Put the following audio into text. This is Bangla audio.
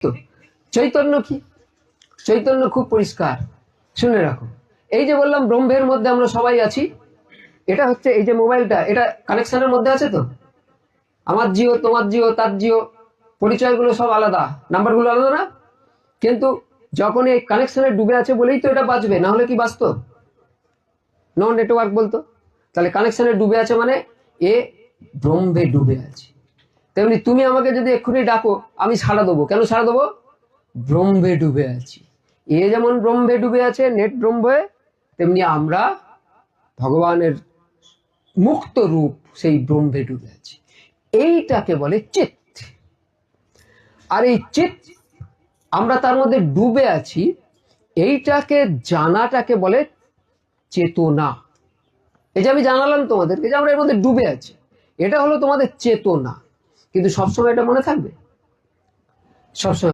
তো চৈতন্য কি? চৈতন্য খুব পরিষ্কার, শুনে রাখো। এই যে বললাম ব্রহ্মের মধ্যে আমরা সবাই আছি, এটা হচ্ছে এই যে মোবাইলটা, এটা কানেকশনের মধ্যে আছে তো। আমার জিও, তোমার জিও, তার জিও, পরিচয়গুলো সব আলাদা, নাম্বারগুলো আলাদা না? কিন্তু যখন এই কানেকশনে ডুবে আছে বলেই তো এটা বাঁচবে, না হলে কি বাঁচতো? নো নেটওয়ার্ক বলতো। তাহলে কানেকশনে ডুবে আছে মানে এ ব্রহ্মে ডুবে আছে। তেমনি তুমি আমাকে যদি এক্ষুনি ডাকো, আমি সাড়া দেবো। কেন সাড়া দেবো? ব্রহ্মে ডুবে আছি। এ যেমন ব্রহ্মে ডুবে আছে, নেট ব্রহ্মে, তেমনি আমরা ভগবানের মুক্ত রূপ সেই ব্রহ্মে ডুবে আছি। এইটাকে বলে চিৎ। আর এই চিৎ, আমরা তার মধ্যে ডুবে আছি, এইটাকে জানাটাকে বলে চেতনা। এই যে আমি জানালাম তোমাদেরকে যে আমরা এর মধ্যে ডুবে আছি, এটা হলো তোমাদের চেতনা। কিন্তু সবসময় এটা মনে থাকবে? সবসময়